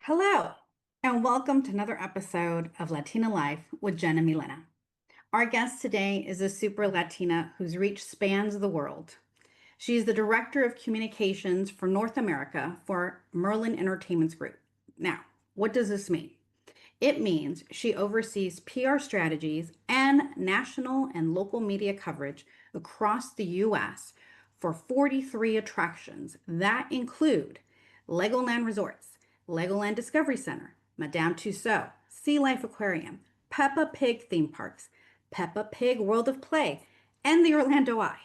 Hello, and welcome to another episode of Latina Life with Jen and Milena. Our guest today is a Super Latina whose reach spans the world. She is the Director of Communications for North America for Merlin Entertainment's Group. Now, what does this mean? It means she oversees PR strategies and national and local media coverage across the U.S. for 43 attractions that include Legoland Resorts, Legoland Discovery Center, Madame Tussauds, Sea Life Aquarium, Peppa Pig theme parks, Peppa Pig World of Play, and the Orlando Eye.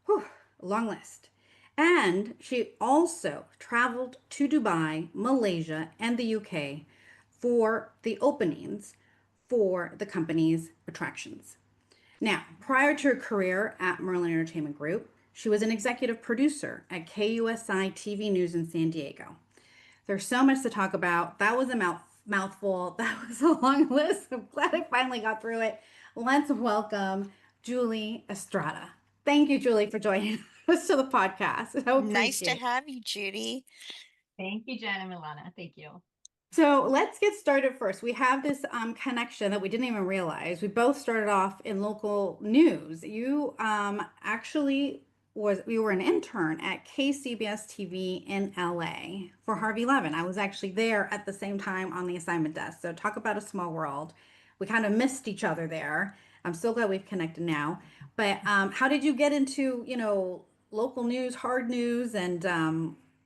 Whew, long list. And she also traveled to Dubai, Malaysia, and the UK for the openings for the company's attractions. Now, prior to her career at Merlin Entertainment Group, she was an executive producer at KUSI TV News in San Diego. There's so much to talk about. That was a mouthful. That was a long list. I'm glad I finally got through it. Let's welcome Julie Estrada. Thank you, Julie, for joining us to the podcast. I Nice to appreciate it. have you, Judy. Thank you, Jen and Milana. Thank you. So let's get started first. We have this connection that we didn't even realize. We both started off in local news. You actually we were an intern at KCBS TV in LA for Harvey Levin. I was actually there at the same time on the assignment desk. So talk about a small world. We kind of missed each other there. I'm so glad we've connected now. But how did you get into, local news, hard news, and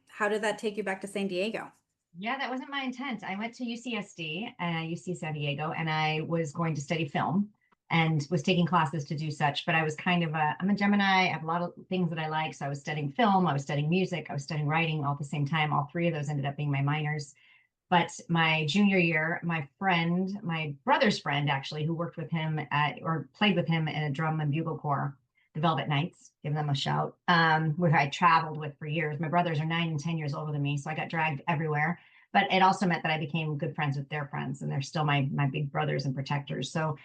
how did that take you back to San Diego? Yeah, that wasn't my intent. I went to UCSD, UC San Diego, and I was going to study film and was taking classes to do such. But I was I'm a Gemini. I have a lot of things that I like. So I was studying film, I was studying music, I was studying writing all at the same time. All three of those ended up being my minors. But my junior year, my brother's friend, actually, who worked with him or played with him in a drum and bugle corps, the Velvet Knights, give them a shout, where I traveled with for years. My brothers are 9 and 10 years older than me, so I got dragged everywhere. But it also meant that I became good friends with their friends, and they're still my big brothers and protectors. So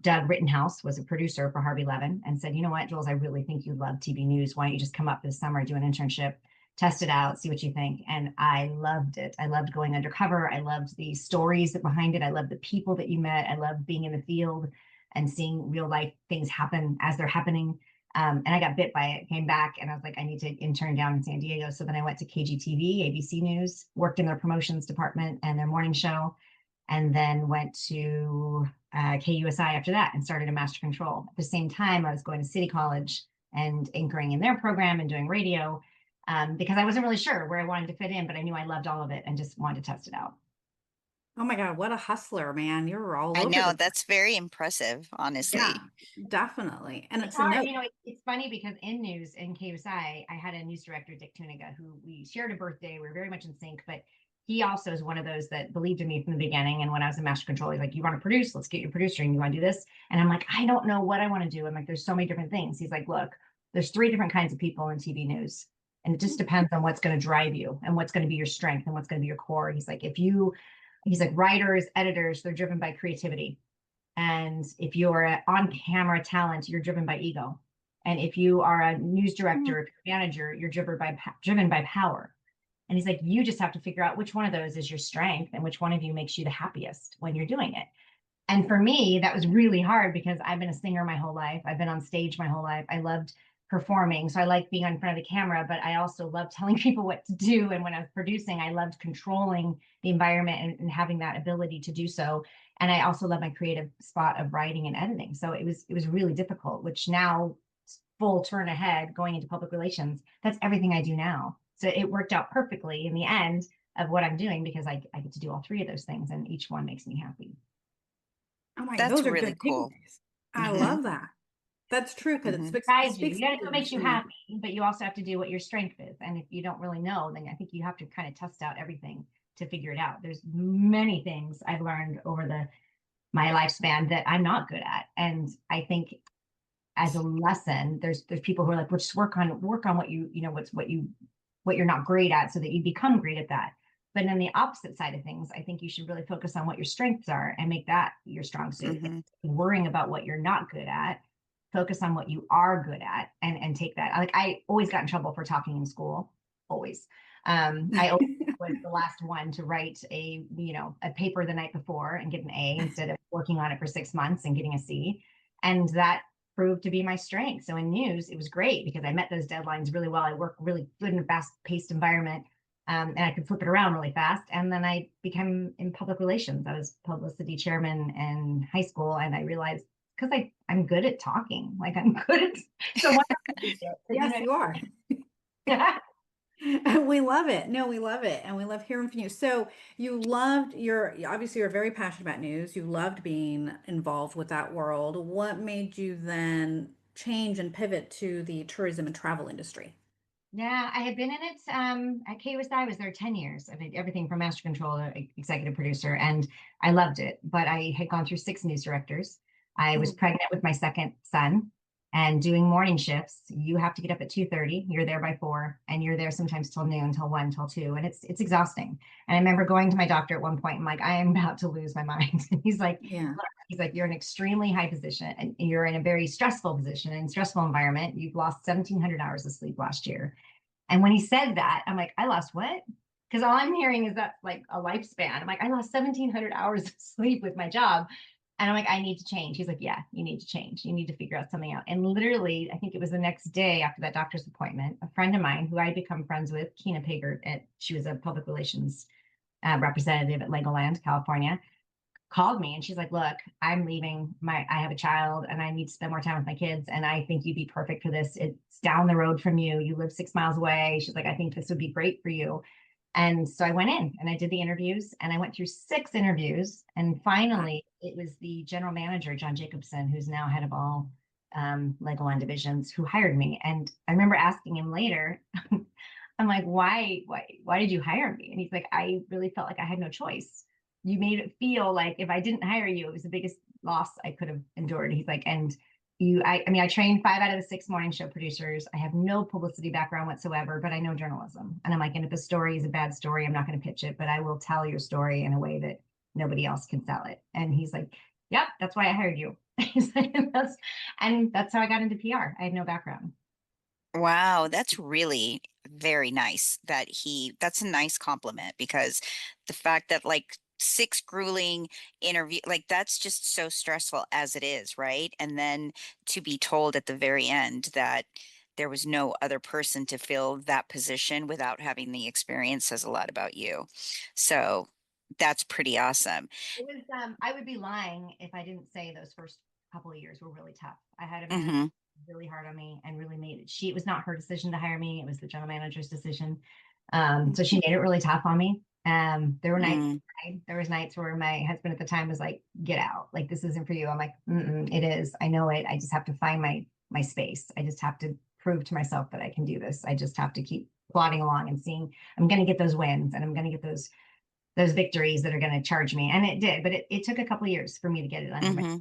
Doug Rittenhouse was a producer for Harvey Levin and said, you know what, Jules, I really think you love TV news. Why don't you just come up this summer, do an internship, test it out, see what you think. And I loved it. I loved going undercover. I loved the stories behind it. I loved the people that you met. I loved being in the field and seeing real life things happen as they're happening. And I got bit by it, came back, and I was like, I need to intern down in San Diego. So then I went to KGTV, ABC News, worked in their promotions department and their morning show, and then went to KUSI after that and started a master control. At the same time, I was going to City College and anchoring in their program and doing radio because I wasn't really sure where I wanted to fit in, but I knew I loved all of it and just wanted to test it out. Oh my God, what a hustler, man. You're all I over know the that's place. very impressive, Yeah, honestly. definitely. And It's it's a hard, note. it's funny because in news in KUSI, I had a news director, Dick Tuniga, who we shared a birthday. We were very much in sync, but he also is one of those that believed in me from the beginning. And when I was in master control, he's like, you want to produce? Let's get you producing. You want to do this? And I'm like, I don't know what I want to do. I'm like, there's so many different things. He's like, look, there's three different kinds of people in TV news. And it just depends on what's going to drive you and what's going to be your strength and what's going to be your core. He's like, writers, editors, they're driven by creativity. And if you're an on-camera talent, you're driven by ego. And if you are a news director, if you're a manager, you're driven by power. And he's like, you just have to figure out which one of those is your strength and which one of you makes you the happiest when you're doing it. And for me, that was really hard because I've been a singer my whole life. I've been on stage my whole life. I loved performing. So I liked being in front of the camera, but I also loved telling people what to do. And when I was producing, I loved controlling the environment and having that ability to do so. And I also love my creative spot of writing and editing. So it was really difficult, which now full turn ahead going into public relations, that's everything I do now. So it worked out perfectly in the end of what I'm doing because I get to do all three of those things and each one makes me happy. Oh my, That's those are really good cool. takeaways. I Hmm. love that. That's true because it Hmm. Guides you. speaks You got to do what makes volumes you to me. happy, but you also have to do what your strength is. And if you don't really know, then I think you have to kind of test out everything to figure it out. There's many things I've learned over the my lifespan that I'm not good at. And I think as a lesson, there's people who are like, well, just work on what what you're not great at so that you become great at that. But then the opposite side of things, I think you should really focus on what your strengths are and make that your strong suit. Hmm. Worrying about what you're not good at, focus on what you are good at and take that. Like I always got in trouble for talking in school. always. I always was the last one to write a paper the night before and get an A instead of working on it for 6 months and getting a C. And that proved to be my strength. So in news, it was great because I met those deadlines really well. I worked really good in a fast-paced environment, and I could flip it around really fast. And then I became in public relations. I was publicity chairman in high school, and I realized because I'm good at talking, like I'm good at so much. Yes, you are. Yeah. We love it. No, we love it. And we love hearing from you. So obviously you're very passionate about news. You loved being involved with that world. What made you then change and pivot to the tourism and travel industry? Yeah, I had been in it at KUSI. I was there 10 years. I mean, everything from master controller, executive producer, and I loved it. But I had gone through 6 news directors. I was Mm. pregnant with my second son and doing morning shifts. You have to get up at 2:30. You're there by 4, and you're there sometimes till noon, till 1, till 2, and it's exhausting. And I remember going to my doctor at one point. I'm like, I am about to lose my mind. And he's like, Yeah. He's like, you're in an extremely high position and you're in a very stressful position and stressful environment. You've lost 1,700 hours of sleep last year. And when he said that, I'm like, I lost what? Because all I'm hearing is that like a lifespan. I'm like, I lost 1,700 hours of sleep with my job. And I'm like, I need to change. He's like, yeah, you need to change. You need to figure out something out. And literally, I think it was the next day after that doctor's appointment, a friend of mine who I had become friends with, Kina Pigert, she was a public relations representative at Legoland, California, called me and she's like, look, I'm leaving I have a child and I need to spend more time with my kids. And I think you'd be perfect for this. It's down the road from you. You live 6 miles away. She's like, I think this would be great for you. And so I went in and I did the interviews and I went through 6 interviews. And Wow. finally, it was the general manager, John Jacobson, who's now head of all Legoland divisions, who hired me. And I remember asking him later, I'm like, why did you hire me? And he's like, I really felt like I had no choice. You made it feel like if I didn't hire you, it was the biggest loss I could have endured. He's like, and I mean, I trained 5 out of the 6 morning show producers. I have no publicity background whatsoever, but I know journalism. And I'm like, and if a story is a bad story, I'm not going to pitch it, but I will tell your story in a way that nobody else can sell it. And he's like, yep, that's why I hired you. He's like, and that's how I got into PR. I had no background. Wow, that's really very nice that's a nice compliment because the fact that like 6 grueling interview, like that's just so stressful as it is, right? And then to be told at the very end that there was no other person to fill that position without having the experience says a lot about you. So that's pretty awesome. It was I would be lying if I didn't say those first couple of years were really tough. I had a manager Hmm. really hard on me and really made it. It was not her decision to hire me, it was the general manager's decision. So she made it really tough on me. There were nights Mm, there was nights where my husband at the time was like, get out, like this isn't for you. I'm like, it is. I know it. I just have to find my space. I just have to prove to myself that I can do this. I just have to keep plodding along and seeing I'm going to get those wins and I'm going to get those victories that are going to charge me. And it did, but it took a couple of years for me to get it under my hmm.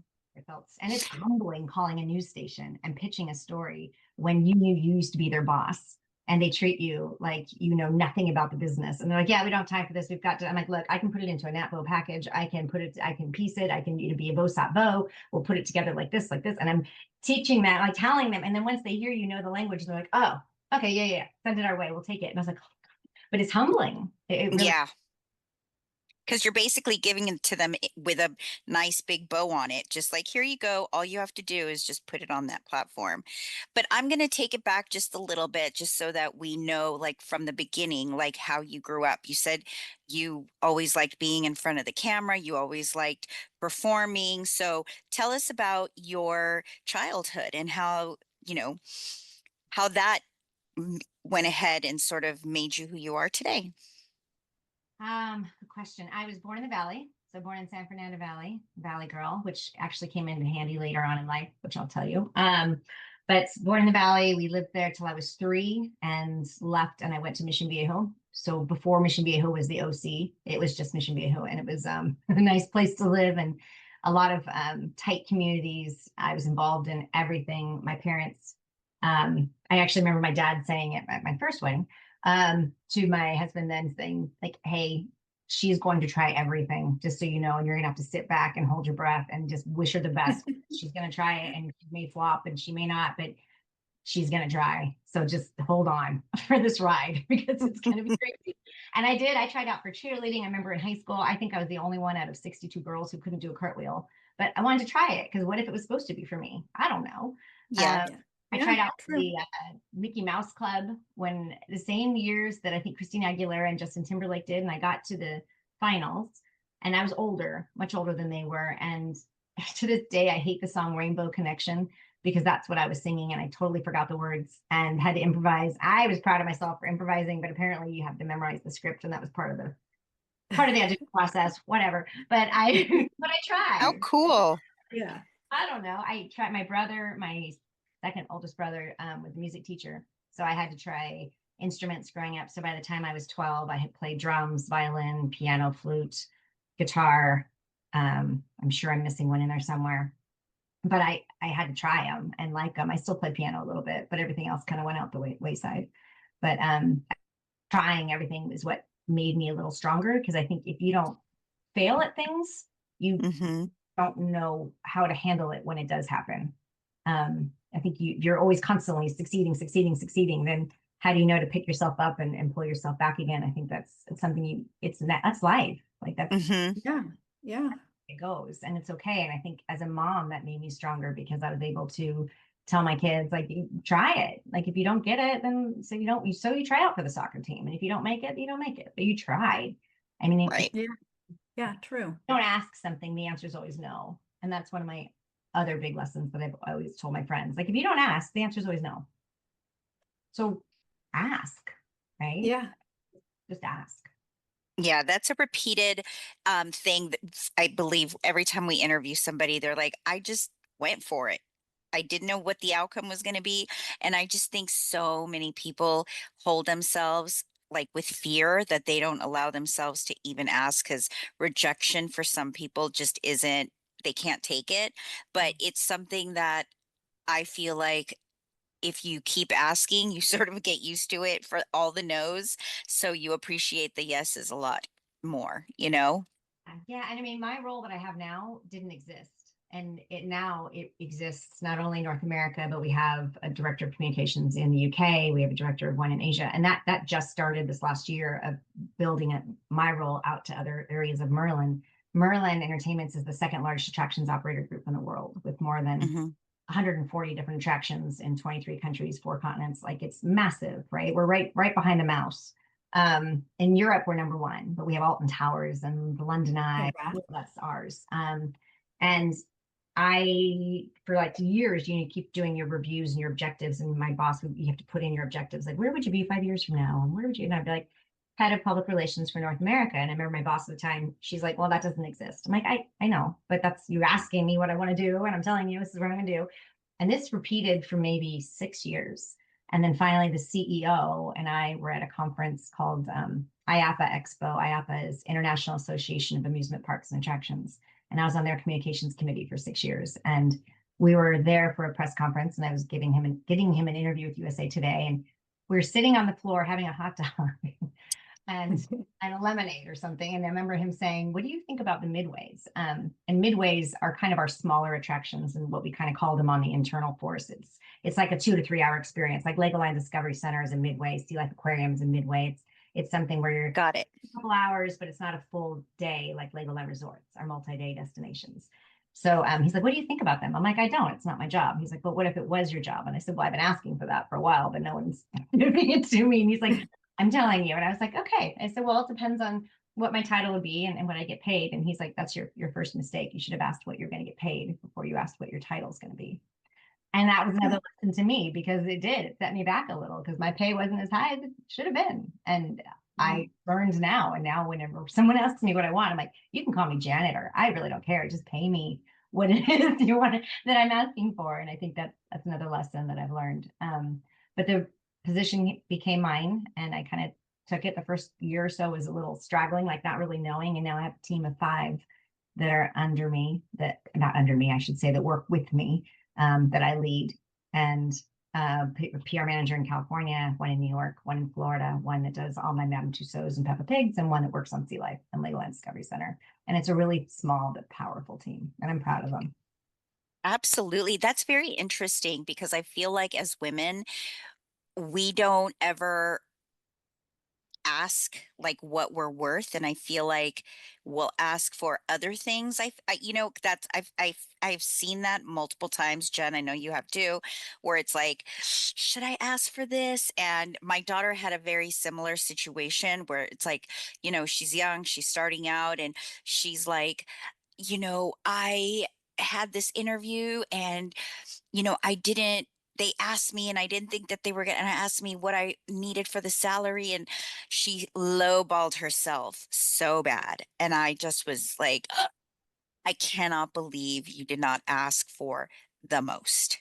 felt. And it's humbling calling a news station and pitching a story when you knew you used to be their boss and they treat you like you know nothing about the business. And they're like, yeah, we don't have time for this. We've got to. I'm like, look, I can put it into a NatBo package. I can piece it. I can be a bow sot bow. We'll put it together like this, like this. And I'm teaching that, like telling them. And then once they hear you know the language, they're like, oh, okay, yeah, yeah, send it our way. We'll take it. And I was like, oh, but it's humbling. It really. Yeah. Because you're basically giving it to them with a nice big bow on it, just like, here you go. All you have to do is just put it on that platform. But I'm going to take it back just a little bit, just so that we know, like, from the beginning, like how you grew up. You said you always liked being in front of the camera, you always liked performing. So tell us about your childhood and how that went ahead and sort of made you who you are today. Good question. I was born in the Valley, so born in San Fernando Valley, Valley girl, which actually came into handy later on in life, which I'll tell you. But born in the Valley, we lived there till I was 3 and left, and I went to Mission Viejo. So before Mission Viejo was the OC, it was just Mission Viejo, and it was a nice place to live and a lot of tight communities. I was involved in everything. My parents, I actually remember my dad saying it at my first wedding to my husband then saying like, hey, she's going to try everything, just so you know, and you're gonna have to sit back and hold your breath and just wish her the best. She's gonna try it and she may flop and she may not, but she's going to try. So just hold on for this ride because it's going to be crazy. And I did. I tried out for cheerleading. I remember in high school, I think I was the only one out of 62 girls who couldn't do a cartwheel, but I wanted to try it because what if it was supposed to be for me? I don't know. Yeah. I Yeah, tried out for true. the Mickey Mouse Club when the same years that I think Christina Aguilera and Justin Timberlake did, and I got to the finals. And I was older, much older than they were. And to this day, I hate the song Rainbow Connection because that's what I was singing, and I totally forgot the words and had to improvise. I was proud of myself for improvising, but apparently you have to memorize the script, and that was part of the audition process, whatever. But I but I Oh, tried. cool. Yeah. I don't know. I tried. My brother, my second oldest brother, was a music teacher, so I had to try instruments growing up. So by the time I was 12, I had played drums, violin, piano, flute, guitar. I'm sure I'm missing one in there somewhere, but I had to try them and like them. I still play piano a little bit, but everything else kind of went out the wayside. But trying everything is what made me a little stronger, because I think if you don't fail at things, you Mm-hmm. don't know how to handle it when it does happen. I think you're always constantly succeeding. Then how do you know to pick yourself up and pull yourself back again? I think that's something that's life. Like that's Mm-hmm. Yeah. Yeah. it goes, and it's okay. And I think as a mom, that made me stronger because I was able to tell my kids, like, you try it. Like if you don't get it, then so you try out for the soccer team. And if you don't make it, you don't make it. But you tried. I mean, if Right. Yeah. Yeah. True. you don't ask something, the answer is always no. And that's one of my other big lessons that I've always told my friends. Like if you don't ask, the answer is always no. So ask, right? Yeah. Just ask. Yeah, that's a repeated thing that I believe every time we interview somebody, they're like, I just went for it. I didn't know what the outcome was going to be. And I just think so many people hold themselves like with fear that they don't allow themselves to even ask, because rejection for some people just isn't, they can't take it. But it's something that I feel like if you keep asking, you sort of get used to it for all the no's. So you appreciate the yeses a lot more, you know? Yeah, and I mean, my role that I have now didn't exist. And it exists not only in North America, but we have a director of communications in the UK. We have a director of one in Asia. And that just started this last year of building my role out to other areas of Merlin. Merlin Entertainments is the second largest attractions operator group in the world, with more than Hmm. 140 different attractions in 23 countries, 4 continents. Like it's massive, right? We're right behind the mouse. In Europe, we're number one, but we have Alton Towers and the London Oh, Eye. wow. That's ours. And for like years, you keep doing your reviews and your objectives. And my boss you have to put in your objectives. Like, where would you be 5 years from now? And where would you? And I'd be like, head of public relations for North America. And I remember my boss at the time, she's like, well, that doesn't exist. I'm like, I know, but that's you asking me what I want to do. And I'm telling you, this is what I'm going to do. And this repeated for maybe 6 years. And then finally, the CEO and I were at a conference called IAPA Expo. IAPA is International Association of Amusement Parks and Attractions. And I was on their communications committee for 6 years. And we were there for a press conference, and I was giving him an interview with USA Today. And we were sitting on the floor having a hot dog and a lemonade or something. And I remember him saying, what do you think about the midways? And midways are kind of our smaller attractions and what we kind of call them on the internal force. It's like a 2 to 3 hour experience. Like Legoland Discovery Center is a midway, Sea Life Aquarium is a midway. It's something where you're Got it. a couple hours, but it's not a full day like Legoland Resorts, our multi-day destinations. So he's like, what do you think about them? I'm like, I don't, it's not my job. He's like, but what if it was your job? And I said, well, I've been asking for that for a while, but no one's giving it to me. And he's like, I'm telling you. And I was like, okay. I said, well, it depends on what my title would be and what I get paid. And he's like, that's your first mistake. You should have asked what you're going to get paid before you asked what your title is going to be. And that was another lesson to me, because it set me back a little, because my pay wasn't as high as it should have been. And I learned now. And now whenever someone asks me what I want, I'm like, you can call me janitor. I really don't care. Just pay me what it is you want that I'm asking for. And I think that's another lesson that I've learned. But the position became mine, and I kind of took it. The first year or so was a little straggling, like not really knowing. And now I have a team of 5 that are under me, that not under me, I should say, that work with me, that I lead. And PR manager in California, one in New York, one in Florida, one that does all my Madame Tussauds and Peppa Pigs, and one that works on Sea Life and Legoland Discovery Center. And it's a really small but powerful team, and I'm proud of them. Absolutely. That's very interesting because I feel like as women, we don't ever ask like what we're worth, and I feel like we'll ask for other things. You know, that's I've seen that multiple times. Jen, I know you have too, where it's like, should I ask for this? And my daughter had a very similar situation where it's like, you know, she's young, she's starting out, and she's like, you know, I had this interview and you know, they asked me and I didn't think that they were going to ask me what I needed for the salary. And she lowballed herself so bad. And I just was like, I cannot believe you did not ask for the most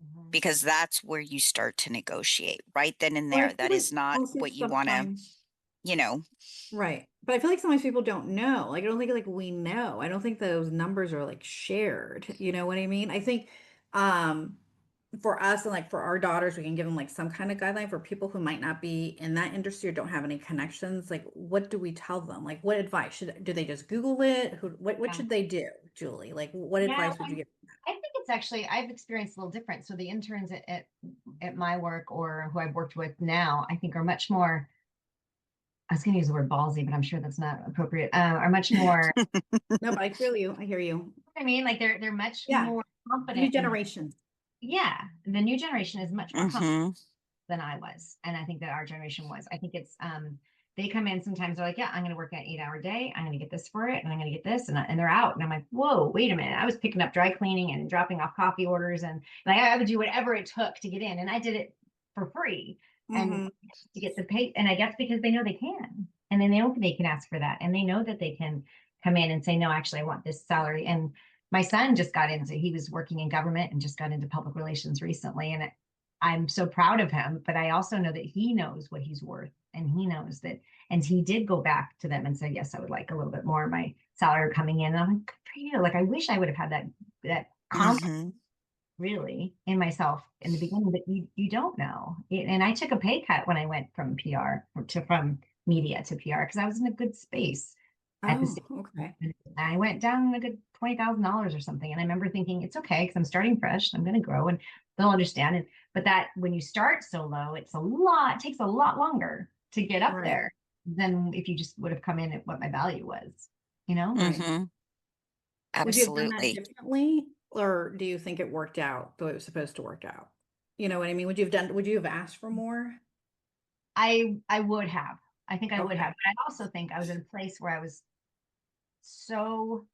Mhm. because that's where you start to negotiate right then and Well, I there. feel That like is not also what you want to, sometimes, you know. right. But I feel like sometimes people don't know. Like, I don't think like we know. I don't think those numbers are like shared. You know what I mean? I think um for us and like for our daughters, we can give them like some kind of guideline for people who might not be in that industry or don't have any connections. Like, what do we tell them? Like, what advice do they just Google it? What Yeah. should they do, Julie? Like, what Yeah, advice would you give? I think it's actually I've experienced a little different. So the interns at my work or who I've worked with now, I think are much more. I was going to use the word ballsy, but I'm sure that's not appropriate. Are much more. No, but I feel you. I hear you. I mean, like they're much Yeah. more New confident in. generation. Yeah, the new generation is much more confident Mm-hmm. than I was. And I think that our generation was. I think it's they come in sometimes they're like, yeah, I'm gonna work an 8 hour day, I'm gonna get this for it, and I'm gonna get this, and they're out. And I'm like, whoa, wait a minute. I was picking up dry cleaning and dropping off coffee orders and like I would do whatever it took to get in. And I did it for free and Hmm. to get the pay. And I guess because they know they can. And then they know they can ask for that. And they know that they can come in and say, no, actually, I want this salary. And my son just got into, he was working in government and just got into public relations recently. And I'm so proud of him, but I also know that he knows what he's worth and he knows that, and he did go back to them and say, yes, I would like a little bit more of my salary coming in. And I'm like, good for you. Like, I wish I would have had that confidence Mm-hmm. really in myself in the beginning, but you don't know. And I took a pay cut when I went from PR to from media to PR because I was in a good space at the Oh, state. okay. And I went down a good $20,000 or something. And I remember thinking, it's okay because I'm starting fresh. I'm going to grow and they'll understand. And but that when you start so low, it takes a lot longer to get up Right. there than if you just would have come in at what my value was, you know? Right. Mm-hmm. Would you have done that Absolutely. differently, or do you think it worked out the way it was supposed to work out? You know what I mean? Would you have asked for more? I would have. I think I would Okay. have. But I also think I was in a place where I was so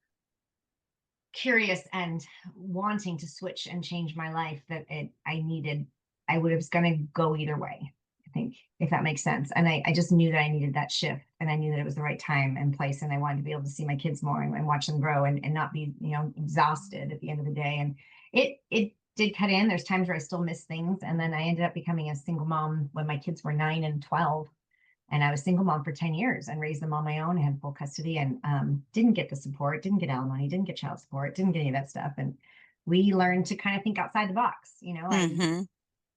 curious and wanting to switch and change my life that I would have going to go either way. I think if that makes sense. And I just knew that I needed that shift and I knew that it was the right time and place. And I wanted to be able to see my kids more and watch them grow and not be, exhausted at the end of the day. And it did cut in. There's times where I still miss things. And then I ended up becoming a single mom when my kids were 9 and 12. And I was single mom for 10 years and raised them on my own, had full custody and didn't get the support, didn't get alimony, didn't get child support, didn't get any of that stuff. And we learned to kind of think outside the box. I would Mm-hmm.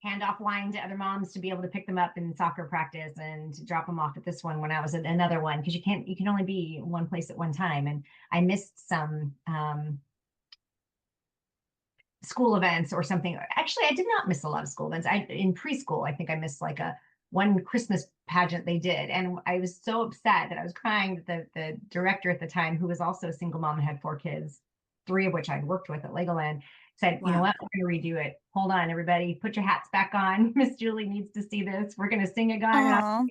hand off wine to other moms to be able to pick them up in soccer practice and to drop them off at this one when I was at another one because you can only be one place at one time. And I missed some school events or something. Actually, I did not miss a lot of school events. In preschool, I think I missed like a one Christmas pageant they did. And I was so upset that I was crying that the director at the time, who was also a single mom and had 4 kids, 3 of which I'd worked with at Legoland, said, you know Wow. what, we're gonna redo it. Hold on, everybody, put your hats back on. Miss Julie needs to see this. We're gonna sing again. Oh,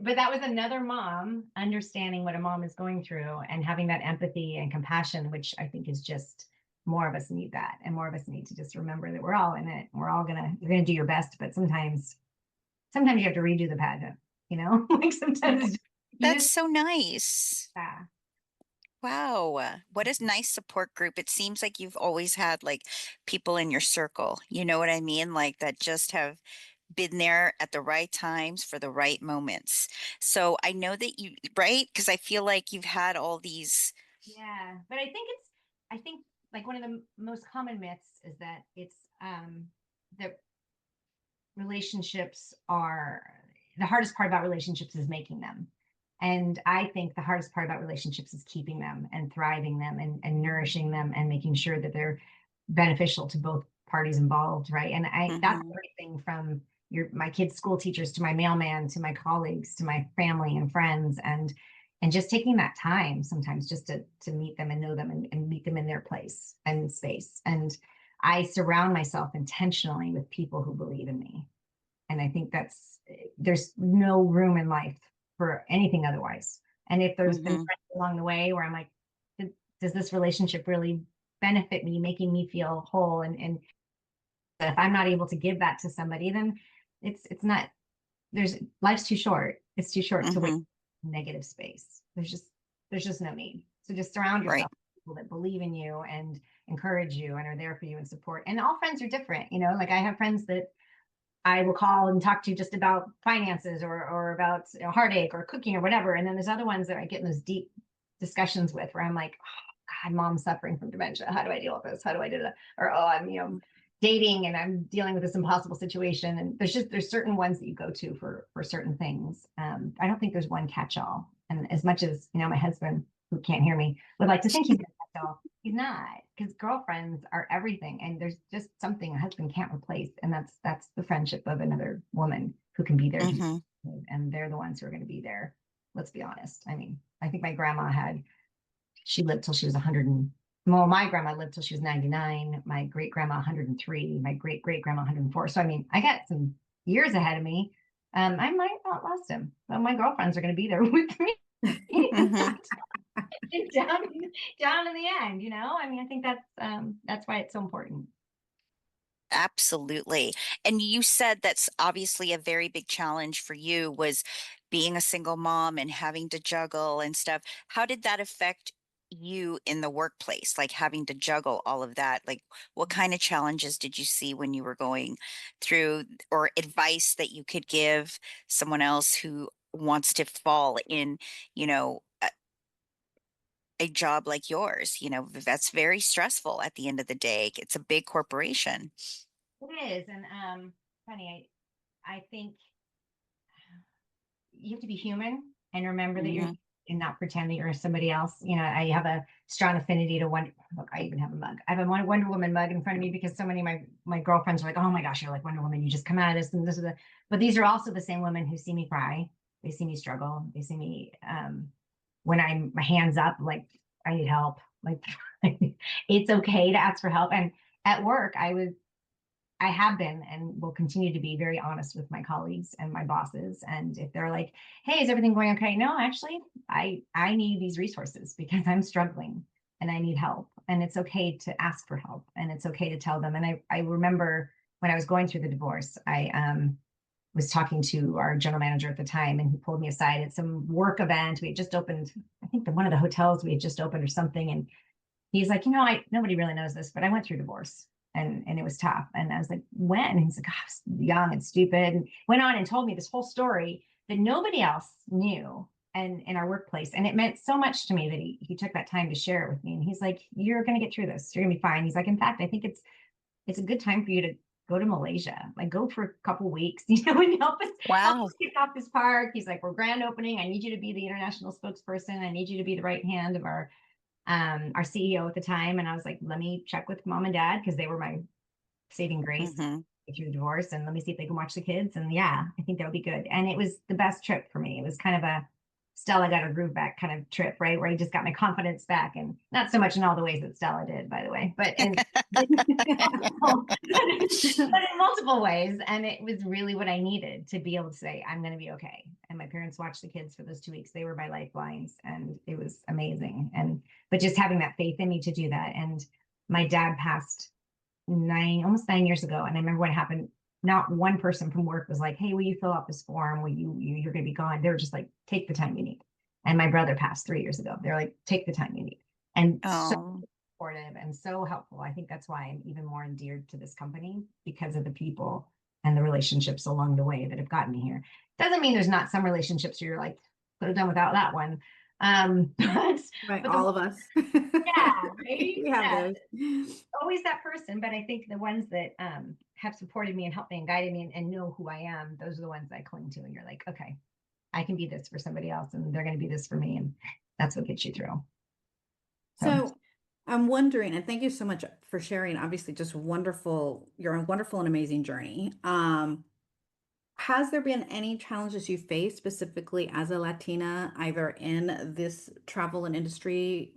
But that was another mom understanding what a mom is going through and having that empathy and compassion, which I think is just more of us need that. And more of us need to just remember that we're all in it. You're gonna do your best, but sometimes you have to redo the pageant, like sometimes you that's just, so nice. yeah. Wow. What a nice support group. It seems like you've always had like people in your circle. You know what I mean? Like that just have been there at the right times for the right moments. So I know that right? Because I feel like you've had all these. Yeah. But I think like one of the most common myths is that that relationships are the hardest part about relationships is making them. And I think the hardest part about relationships is keeping them and thriving them and nourishing them and making sure that they're beneficial to both parties involved, right? And that's Mhm. everything from my kids' school teachers to my mailman to my colleagues to my family and friends, and just taking that time sometimes just to meet them and know them and meet them in their place and space. And I surround myself intentionally with people who believe in me. And I think there's no room in life for anything otherwise. And if there's been Mhm. friends along the way where I'm like, does this relationship really benefit me, making me feel whole? And if I'm not able to give that to somebody, then it's not, there's life's too short. It's too short to wait Mhm. in negative space. There's just no need. So just surround Right. yourself with people that believe in you and encourage you and are there for you and support. And all friends are different, you know, like I have friends that I will call and talk to just about finances or about, you know, heartache or cooking or whatever. And then there's other ones that I get in those deep discussions with where I'm like, oh, God, mom's suffering from dementia. How do I deal with this? How do I do that? Or, oh, I'm, dating and I'm dealing with this impossible situation. And there's certain ones that you go to for certain things. I don't think there's one catch all. And as much as, my husband, who can't hear me, would like to think he's a catch all, he's not, because girlfriends are everything. And there's just something a husband can't replace. And that's the friendship of another woman who can be there to Mhm. and they're the ones who are going to be there. Let's be honest. I mean, I think my grandma she lived till she was 100 well, my grandma lived till she was 99, my great grandma 103, my great great grandma 104. So I mean, I got some years ahead of me. I might not lost him, but my girlfriends are going to be there with me Mhm. down down in the end. I mean, I think that's why it's so important. Absolutely. And you said that's obviously a very big challenge for you was being a single mom and having to juggle and stuff. How did that affect you in the workplace? Like having to juggle all of that? Like what kind of challenges did you see when you were going through or advice that you could give someone else who wants to fall in, you know, a job like yours? That's very stressful at the end of the day. It's a big corporation. It is, and funny, I think you have to be human and remember that you're Mhm. and not pretend that you're somebody else. I have a strong affinity to one. Look, I even have a mug. I have a Wonder Woman mug in front of me because so many of my girlfriends are like, "Oh my gosh, you're like Wonder Woman. You just come out of this and this is the." But these are also the same women who see me cry. They see me struggle. They see me when I'm my hands up, like I need help. Like it's okay to ask for help. And at work, I have been and will continue to be very honest with my colleagues and my bosses. And if they're like, "Hey, is everything going okay?" No, actually, I need these resources because I'm struggling and I need help. And it's okay to ask for help and it's okay to tell them. And I remember when I was going through the divorce, I was talking to our general manager at the time and he pulled me aside at some work event. We had just opened, I think one of the hotels we had just opened or something. And he's like, nobody really knows this, but I went through divorce and it was tough. And I was like, when? And he's like, "Oh, I was young and stupid." And went on and told me this whole story that nobody else knew and in our workplace. And it meant so much to me that he took that time to share it with me. And he's like, "You're going to get through this. You're going to be fine." He's like, "In fact, I think it's a good time for you to go to Malaysia, like go for a couple weeks, and help us Wow. kick off this park." He's like, "We're grand opening. I need you to be the international spokesperson. I need you to be the right hand of our CEO at the time." And I was like, "Let me check with mom and dad because they were my saving grace Mhm. through the divorce. And let me see if they can watch the kids." And yeah, I think that would be good. And it was the best trip for me. It was kind of a Stella got her groove back kind of trip, right? Where I just got my confidence back, and not so much in all the ways that Stella did, by the way, but in but in multiple ways. And it was really what I needed to be able to say, "I'm going to be okay." And my parents watched the kids for those 2 weeks. They were my lifelines, and it was amazing. But just having that faith in me to do that. And my dad passed almost 9 years ago. And I remember what happened. Not one person from work was like, "Hey, will you fill out this form? You're going to be gone." They were just like, "Take the time you need." And my brother passed 3 years ago. They're like, "Take the time you need." And so Oh. supportive and so helpful. I think that's why I'm even more endeared to this company because of the people and the relationships along the way that have gotten me here. Doesn't mean there's not some relationships where you're like, could have done without that one. But Right, the all of us. yeah, right? We have Yeah, those. always that person. But I think the ones that have supported me and helped me and guided me and know who I am, those are the ones I cling to. And you're like, okay, I can be this for somebody else, and they're going to be this for me, and that's what gets you through. So So I'm wondering, and thank you so much for sharing, obviously just wonderful, you're a wonderful and amazing journey. Has there been any challenges you faced specifically as a Latina, either in this travel and industry,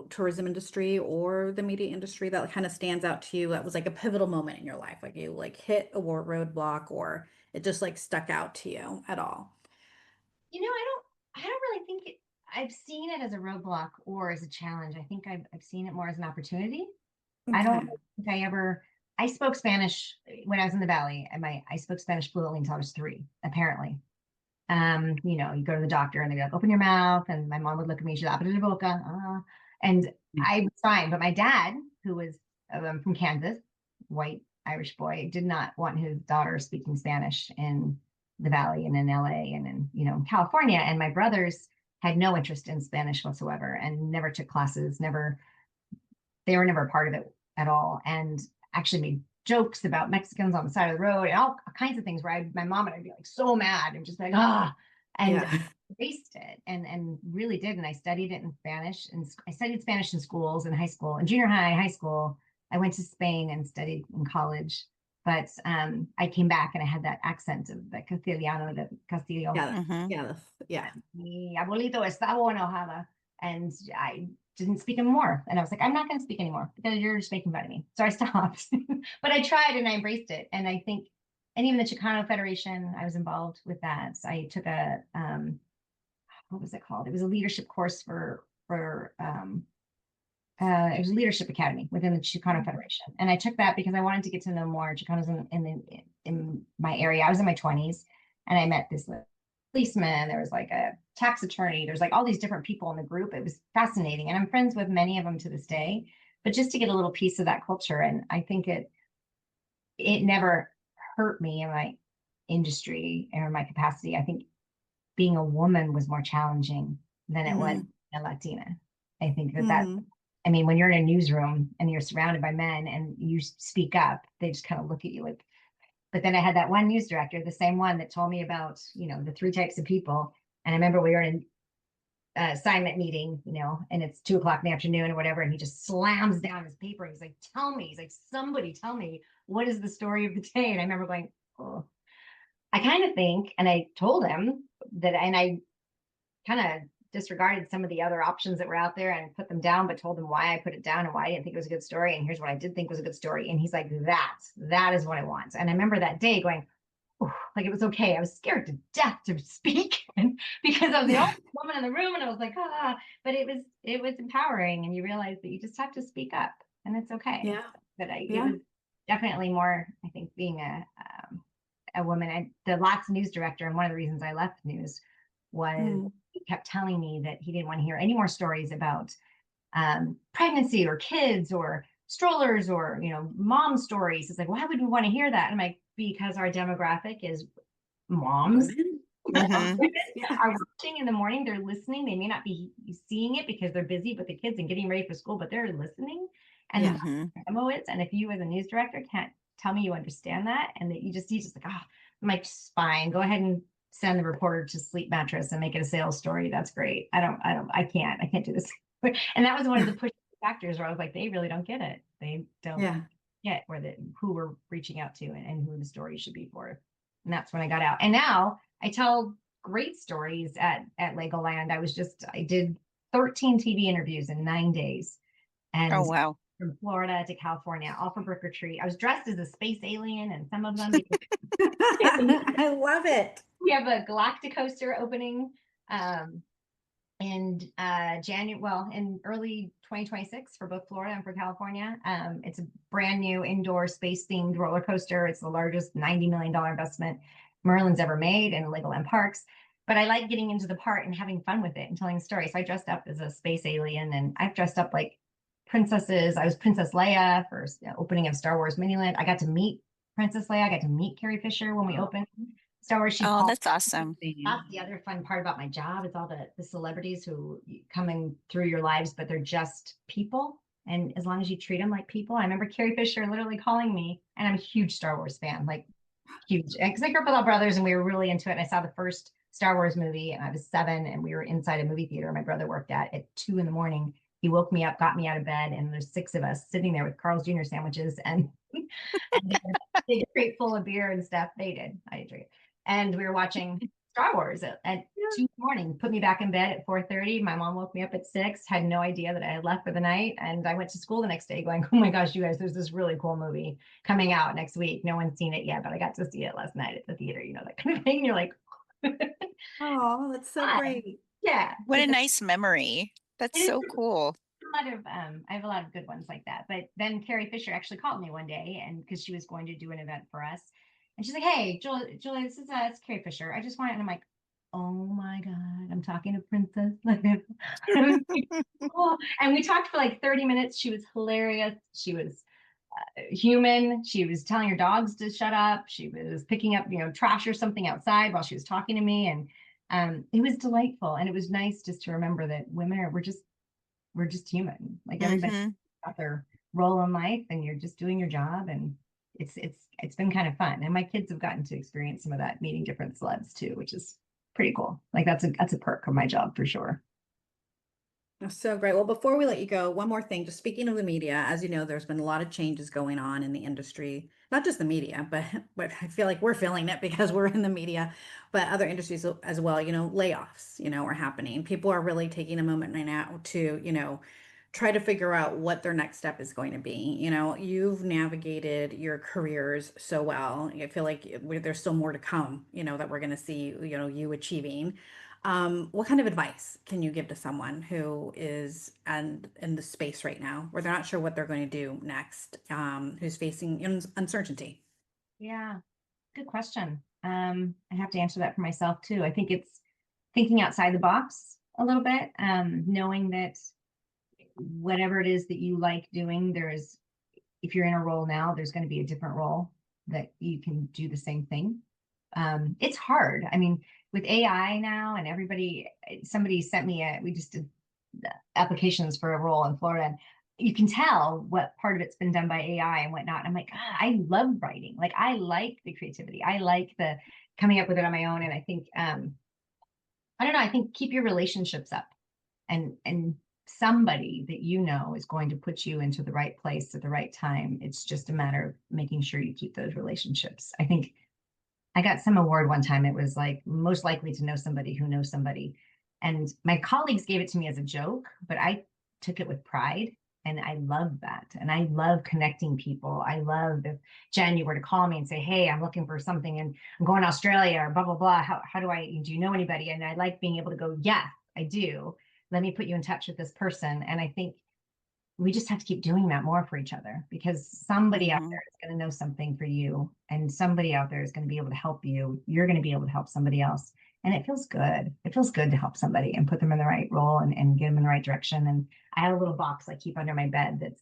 tourism industry or the media industry that kind of stands out to you that was like a pivotal moment in your life? Like you like hit a roadblock or it just like stuck out to you at all? I don't really think I've seen it as a roadblock or as a challenge. I think I've seen it more as an opportunity. I don't Okay. think I spoke Spanish when I was in the Valley, and I spoke Spanish fluently until I was 3, apparently. You go to the doctor and they'd be like, open your mouth. And my mom would look at me, she'd abre la boca. And I was fine. But my dad, who was from Kansas, white Irish boy, did not want his daughter speaking Spanish in the Valley and in LA and in, California. And my brothers had no interest in Spanish whatsoever and never took classes, they were never a part of it at all. And actually made jokes about Mexicans on the side of the road and all kinds of things where my mom and I'd be like so mad and just like, and Yeah. embraced it and really did. And I studied it in Spanish and I studied Spanish in schools in high school and junior high school. I went to Spain and studied in college. But I came back and I had that accent of the Castiliano, the Castillo. Yeah. Mm-hmm. Yeah. Yeah. Mi abuelito estaba enojada. And I didn't speak anymore. And I was like, I'm not going to speak anymore because you're just making fun of me. So I stopped. But I tried and I embraced it. And I think, and even the Chicano Federation, I was involved with that. So I took what was it called? It was a leadership course it was a leadership academy within the Chicano Federation. And I took that because I wanted to get to know more Chicanos in my area. I was in my 20s and I met this policeman. There was like a tax attorney. There's like all these different people in the group. It was fascinating. And I'm friends with many of them to this day, but just to get a little piece of that culture. And I think it never hurt me in my industry or my capacity. I think being a woman was more challenging than it was a Latina. I think that Mhm. I mean, when you're in a newsroom and you're surrounded by men and you speak up, they just kind of look at you like, but then I had that one news director, the same one that told me about, the 3 types of people. And I remember we were in an assignment meeting, and it's 2 o'clock in the afternoon or whatever. And he just slams down his paper. And he's like, he's like, somebody tell me, what is the story of the day? And I remember going, oh, I kind of think, and I told him that, and I kind of disregarded some of the other options that were out there and put them down, but told him why I put it down and why I didn't think it was a good story. And here's what I did think was a good story. And he's like, that is what I want. And I remember that day going, like it was okay. I was scared to death to speak because I was the only woman in the room. And I was like, but it was empowering. And you realize that you just have to speak up and it's okay. Yeah. But it Yeah. was definitely more, I think, being a woman. The Lots news director, and one of the reasons I left news was he kept telling me that he didn't want to hear any more stories about pregnancy or kids or strollers or mom stories. It's like, why would we want to hear that? I'm like, because our demographic is moms. Women. Mm-hmm. Yeah. Are watching in the morning, they're listening. They may not be seeing it because they're busy with the kids and getting ready for school, but they're listening. And Yeah. Mm-hmm. the memo is, and if you as a news director can't tell me you understand that and that you just like, I'm like, fine, go ahead and send the reporter to sleep mattress and make it a sales story. That's great. I can't do this. And that was one of the push factors where I was like, they really don't get it. They don't Yeah. get who we're reaching out to and who the story should be for. And that's when I got out. And now I tell great stories at Legoland. I did 13 TV interviews in 9 days. And Oh, wow. from Florida to California, all for Brick or Treat. I was dressed as a space alien and some of them I love it. we have a Galacticoaster opening in in early 2026 for both Florida and for California. It's a brand new indoor space themed roller coaster. It's the largest $90 million investment Merlin's ever made in Legoland parks. But I like getting into the part and having fun with it and telling stories. So I dressed up as a space alien and I've dressed up like princesses. I was Princess Leia for opening of Star Wars Miniland. I got to meet Princess Leia. I got to meet Carrie Fisher when we opened Star Wars. She Oh, called. that's awesome. That's the other fun part about my job is all the celebrities who come in through your lives, but they're just people. And as long as you treat them like people, I remember Carrie Fisher literally calling me, and I'm a huge Star Wars fan, like huge, because I grew up with all brothers and we were really into it. And I saw the first Star Wars movie and I was 7 and we were inside a movie theater my brother worked at 2 in the morning. he woke me up, got me out of bed, and there's 6 of us sitting there with Carl's Jr. sandwiches and, and a big crate full of beer and stuff. They did. I didn't drink it. And we were watching Star Wars at 2 in the morning, put me back in bed at 4:30. My mom woke me up at 6, had no idea that I had left for the night. And I went to school the next day going, oh my gosh, you guys, there's this really cool movie coming out next week. No one's seen it yet, but I got to see it last night at the theater, that kind of thing. And you're like, Oh, that's so fun. great. Yeah. What a nice memory. That's so cool. I have a lot of good ones like that. But then Carrie Fisher actually called me one day, and because she was going to do an event for us, and she's like, "Hey, Julie, this is it's Carrie Fisher. I just want," and I'm like, "Oh my God, I'm talking to Princess." Cool. And we talked for like 30 minutes. She was hilarious. She was human. She was telling her dogs to shut up. She was picking up, trash or something outside while she was talking to me, and it was delightful. And it was nice just to remember that we're just human. Like everybody got their role in life, and you're just doing your job, and it's been kind of fun. And my kids have gotten to experience some of that, meeting different celebs too, which is pretty cool. Like that's a perk of my job for sure. That's so great. Well, before we let you go, one more thing. Just speaking of the media, as you know, there's been a lot of changes going on in the industry, not just the media, but I feel like we're feeling it because we're in the media, but other industries as well. Layoffs, are happening. People are really taking a moment right now to, try to figure out what their next step is going to be. You've navigated your careers so well. I feel like there's still more to come, that we're going to see, you achieving. What kind of advice can you give to someone who is in the space right now where they're not sure what they're going to do next, who's facing uncertainty? Yeah, good question. I have to answer that for myself too. I think it's thinking outside the box a little bit, knowing that whatever it is that you like doing, if you're in a role now, there's going to be a different role that you can do the same thing. It's hard. I mean, with AI now and somebody sent me we just did applications for a role in Florida, and you can tell what part of it's been done by AI and whatnot. I'm like, I love writing. Like, I like the creativity. I like the coming up with it on my own. And I think, I don't know, I think keep your relationships up, and somebody that is going to put you into the right place at the right time. It's just a matter of making sure you keep those relationships. I think I got some award one time. It was like most likely to know somebody who knows somebody. And my colleagues gave it to me as a joke, but I took it with pride. And I love that. And I love connecting people. I love if Jen, you were to call me and say, hey, I'm looking for something and I'm going to Australia or blah, blah, blah. How do you know anybody? And I like being able to go, yeah, I do. Let me put you in touch with this person. And I think we just have to keep doing that more for each other, because somebody out there is going to know something for you, and somebody out there is going to be able to help you. You're going to be able to help somebody else. And it feels good. It feels good to help somebody and put them in the right role and get them in the right direction. And I have a little box I keep under my bed that's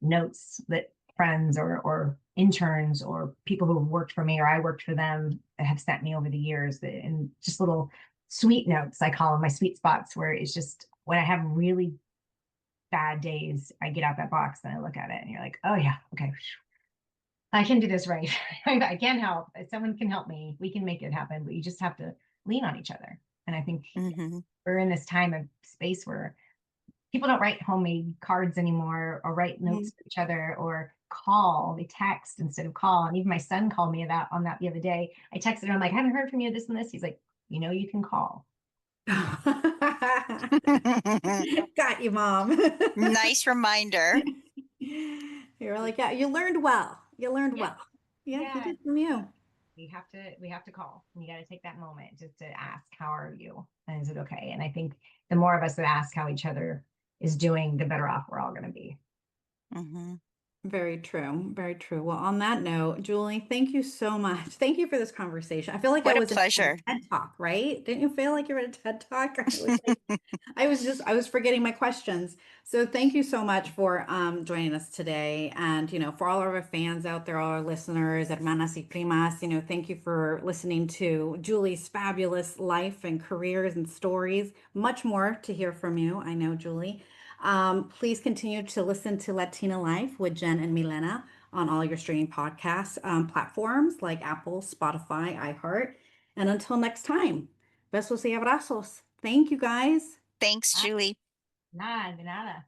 notes that friends or interns or people who have worked for me or I worked for them have sent me over the years, and just little sweet notes, I call them my sweet spots, where it's just when I have really bad days, I get out that box and I look at it and you're like, oh yeah, okay, I can do this right. I can help. If someone can help me, we can make it happen, but you just have to lean on each other. And I think we're in this time of space where people don't write homemade cards anymore or write notes to each other or call. They text instead of call. And even my son called me on that the other day. I texted him, I'm like, I haven't heard from you, this and this. He's like, you can call. Got you, Mom. Nice reminder. You're like, yeah, you learned well. Well. Yeah, he did from you. We have to call. You got to take that moment just to ask, how are you? And is it okay? And I think the more of us that ask how each other is doing, the better off we're all going to be. Very true. Very true. Well, on that note, Julie, thank you so much. Thank you for this conversation. I feel like What I a was in pleasure. a TED Talk, right? Didn't you feel like you were at a TED Talk? I was forgetting my questions. So thank you so much for joining us today. And, for all of our fans out there, all our listeners, hermanas y primas, thank you for listening to Julie's fabulous life and careers and stories. Much more to hear from you. I know, Julie. Please continue to listen to Latina Life with Jen and Milena on all your streaming podcast platforms like Apple, Spotify, iHeart. And until next time, besos y abrazos. Thank you, guys. Thanks, Julie. Nada, de nada.